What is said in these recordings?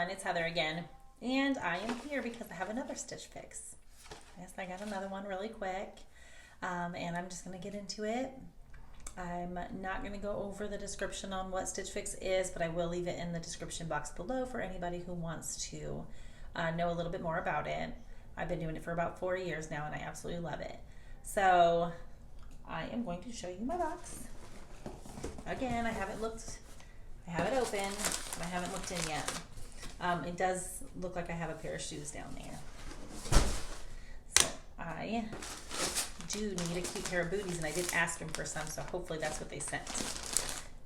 everyone, it's Heather again, and I am here because I have another Stitch Fix. Yes, I got another one really quick, and I'm just going to get into it. I'm not going to go over the description on what Stitch Fix is, but I will leave it in the description box below for anybody who wants to know a little bit more about it. I've been doing it for about 4 years now, and I absolutely love it. So I am going to show you my box. Again, I have it open, but I haven't looked in yet. It does look like I have a pair of shoes down there. So I do need a cute pair of booties, and I did ask them for some, so hopefully that's what they sent.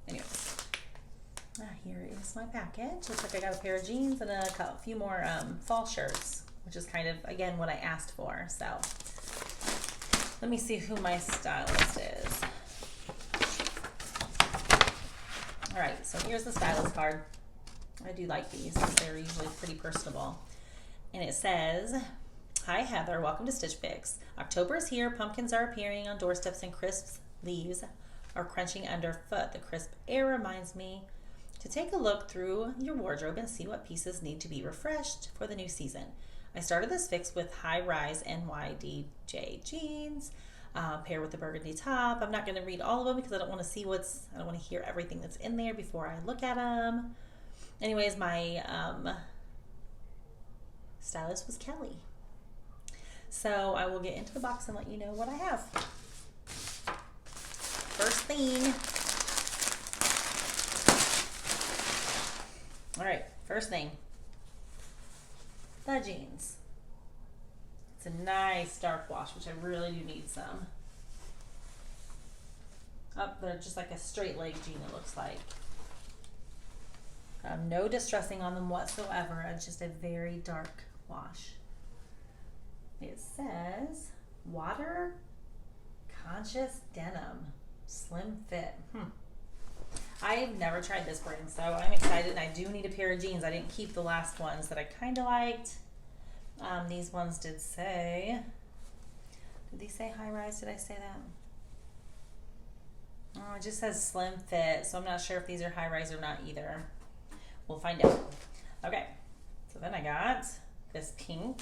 Anyways, here is my package. Looks like I got a pair of jeans and a few more fall shirts, which is kind of, again, what I asked for. So let me see who my stylist is. All right, so here's the stylist card. I do like these. They're usually pretty personable. And it says, "Hi Heather, welcome to Stitch Fix. October is here. Pumpkins are appearing on doorsteps and crisp leaves are crunching underfoot. The crisp air reminds me to take a look through your wardrobe and see what pieces need to be refreshed for the new season. I started this fix with high-rise NYDJ jeans, pair with the burgundy top. I'm not going to read all of them because I don't want to see I don't want to hear everything that's in there before I look at them. Anyways, my stylist was Kelly. So I will get into the box and let you know what I have. First thing. All right, first thing. The jeans. It's a nice dark wash, which I really do need some. They're just like a straight leg jean, it looks like. No distressing on them whatsoever. It's just a very dark wash. It says water conscious denim slim fit. I've never tried this brand, so I'm excited, and I do need a pair of jeans. I didn't keep the last ones that I kind of liked. These ones did they say high rise? Did I say that? Oh, it just says slim fit, so I'm not sure if these are high rise or not either. We'll find out. Okay, so then I got this pink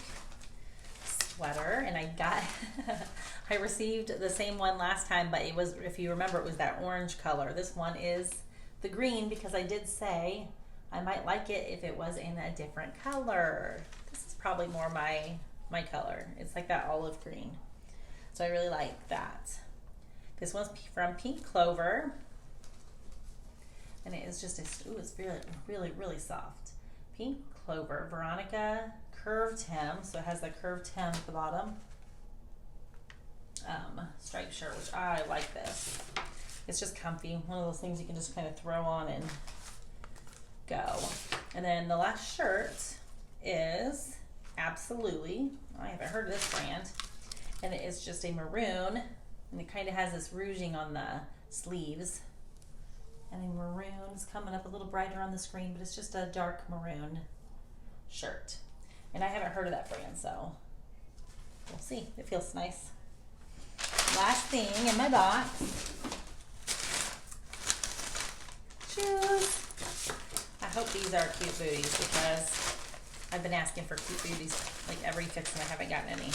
sweater, and I received the same one last time, but it was, if you remember, it was that orange color. This one is the green because I did say I might like it if it was in a different color. This is probably more my color. It's like that olive green. So I really like that. This one's from Pink Clover. And it is just it's really, really, really soft. Pink Clover, Veronica curved hem. So it has the curved hem at the bottom. Striped shirt, which I like this. It's just comfy. One of those things you can just kind of throw on and go. And then the last shirt is absolutely, I haven't heard of this brand. And it is just a maroon. And it kind of has this rouging on the sleeves. And the maroon is coming up a little brighter on the screen, but it's just a dark maroon shirt. And I haven't heard of that brand, so we'll see. It feels nice. Last thing in my box. Shoes. I hope these are cute booties because I've been asking for cute booties like every fix and I haven't gotten any.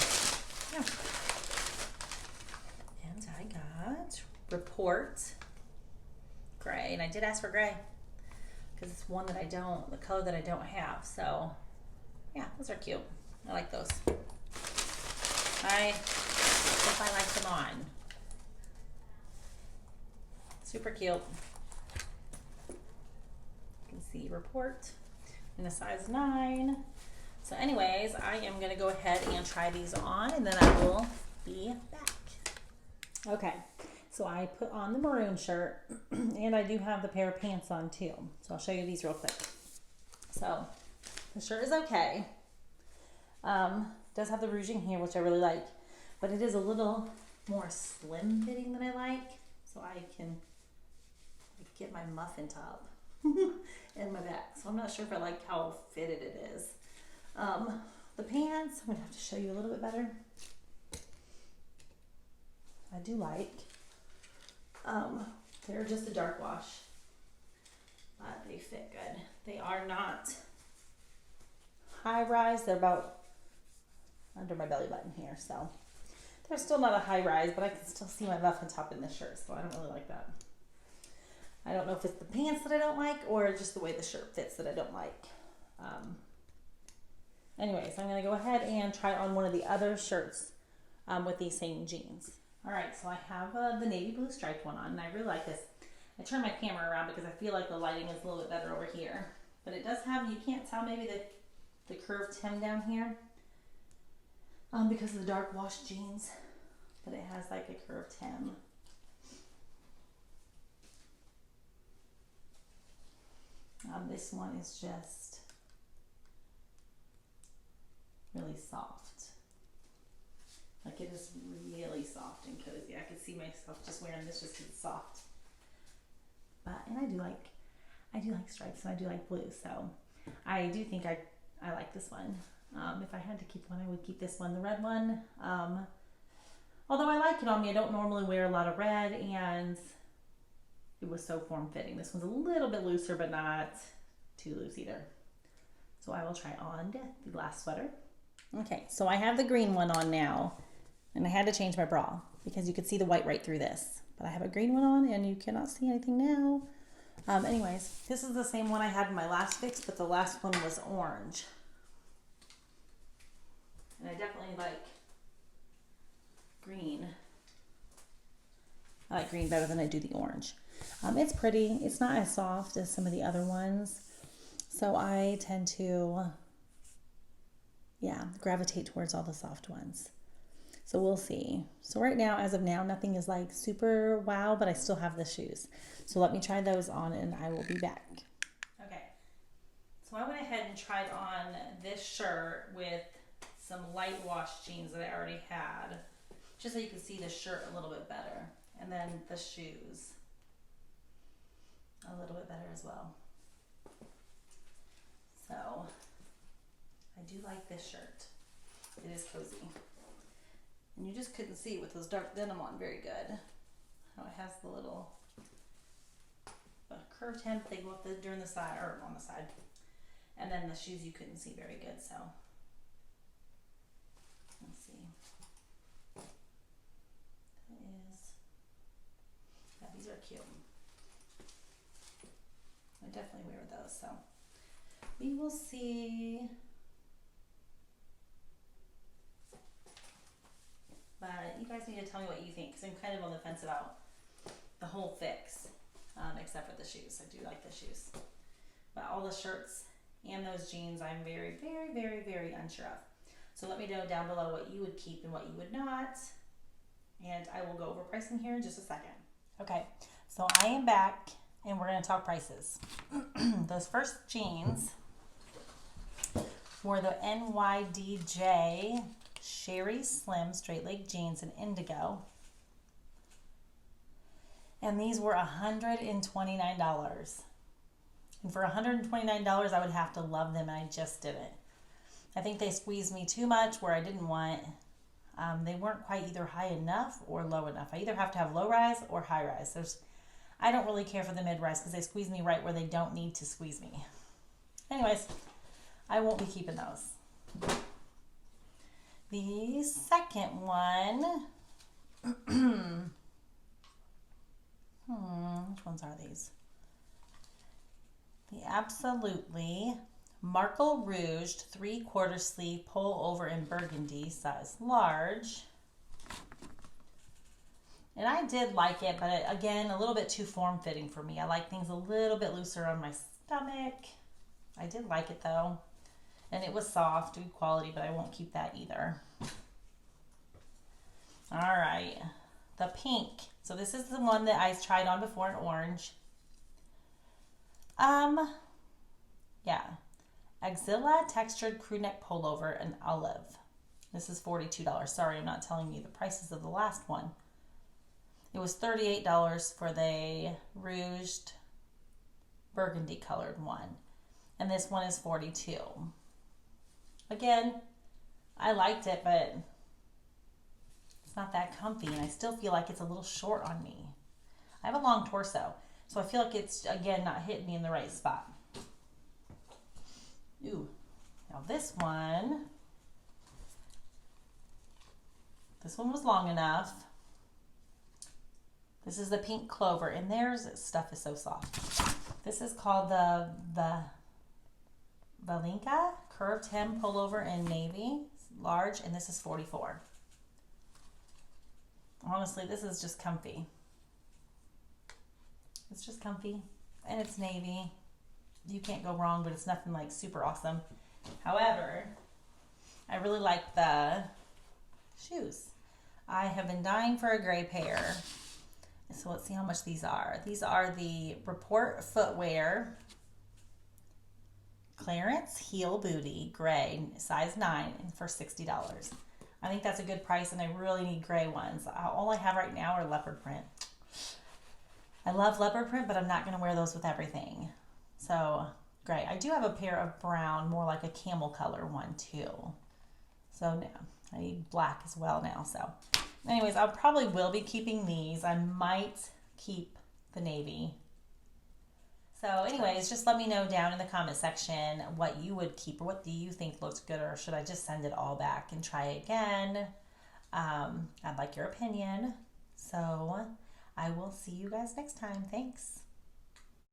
Yeah. And I got Report gray, and I did ask for gray because it's one that the color that I don't have. So yeah, those are cute. I like those. I hope I like them on. Super cute. You can see Report in a size 9. So anyways, I am going to go ahead and try these on, and then I will be back. Okay. So I put on the maroon shirt, and I do have the pair of pants on too. So I'll show you these real quick. So the shirt is okay. Does have the ruching here, which I really like, but it is a little more slim fitting than I like. So I can get my muffin top in my back. So I'm not sure if I like how fitted it is. The pants, I'm gonna have to show you a little bit better. I do like. They're just a dark wash, but they fit good. They are not high rise. They're about under my belly button here, so they're still not a high rise, but I can still see my muffin top in this shirt, so I don't really like that. I don't know if it's the pants that I don't like or just the way the shirt fits that I don't like. Anyways, I'm going to go ahead and try on one of the other shirts with these same jeans. All right, so I have the navy blue striped one on, and I really like this. I turned my camera around because I feel like the lighting is a little bit better over here. But it does have, you can't tell maybe the curved hem down here because of the dark wash jeans, but it has like a curved hem. This one is just really soft. Like it is really soft and cozy. I could see myself just wearing this just because it's soft. But, and I do like stripes and I do like blue, so I do think I like this one. If I had to keep one, I would keep this one, the red one. Although I like it on me, I don't normally wear a lot of red, and it was so form-fitting. This one's a little bit looser, but not too loose either. So I will try on the glass sweater. Okay, so I have the green one on now, and I had to change my bra because you could see the white right through this. But I have a green one on, and you cannot see anything now. Anyways, this is the same one I had in my last fix, but the last one was orange. And I definitely like green. I like green better than I do the orange. It's pretty. It's not as soft as some of the other ones. So I tend to, gravitate towards all the soft ones. So we'll see. So right now, as of now, nothing is like super wow, but I still have the shoes. So let me try those on and I will be back. Okay. So I went ahead and tried on this shirt with some light wash jeans that I already had, just so you can see the shirt a little bit better. And then the shoes a little bit better as well. So I do like this shirt. It is cozy. And you just couldn't see it with those dark denim on very good. How it has the little curved hem, they go up during the side, or on the side. And then the shoes you couldn't see very good, so. Let's see. These are cute. I definitely wear those, so. We will see. But you guys need to tell me what you think, because I'm kind of on the fence about the whole fix, except for the shoes. I do like the shoes. But all the shirts and those jeans, I'm very, very, very, very unsure of. So let me know down below what you would keep and what you would not. And I will go over pricing here in just a second. Okay, so I am back, and we're going to talk prices. Those first jeans were the NYDJ Sherry Slim straight leg jeans in indigo, and these were $129. And for $129, I would have to love them, and I just didn't. I think they squeezed me too much where I didn't want. They weren't quite either high enough or low enough. I either have to have low rise or high rise. I don't really care for the mid rise because they squeeze me right where they don't need to squeeze me. Anyways, I won't be keeping those. The second one, which ones are these? The Absolutely Marcle Rouged 3/4 sleeve pull over in burgundy, size large. And I did like it, but again, a little bit too form-fitting for me. I like things a little bit looser on my stomach. I did like it though. And it was soft, good quality, but I won't keep that either. All right, the pink. So this is the one that I tried on before in orange. Yeah. Axilla textured crew neck pullover in olive. This is $42. Sorry, I'm not telling you the prices of the last one. It was $38 for the rouged burgundy colored one. And this one is $42. Again, I liked it, but it's not that comfy, and I still feel like it's a little short on me. I have a long torso, so I feel like it's, again, not hitting me in the right spot. Ooh, Now this one was long enough. This is the pink clover, and theirs stuff is so soft. This is called the Valinka curved hem pullover in navy, large, and this is 44. Honestly, this is just comfy. It's just comfy, and it's navy. You can't go wrong, but it's nothing like super awesome. However, I really like the shoes. I have been dying for a gray pair. So let's see how much these are. These are the Report Footwear clearance heel booty gray, size 9, and for $60. I think that's a good price, and I really need gray ones. All I have right now are leopard print. I love leopard print, but I'm not going to wear those with everything. So gray. I do have a pair of brown, more like a camel color one too. So now I need black as well now. So anyways, I probably will be keeping these. I might keep the navy. So anyways, just let me know down in the comment section what you would keep, or what do you think looks good, or should I just send it all back and try again? I'd like your opinion. So I will see you guys next time. Thanks.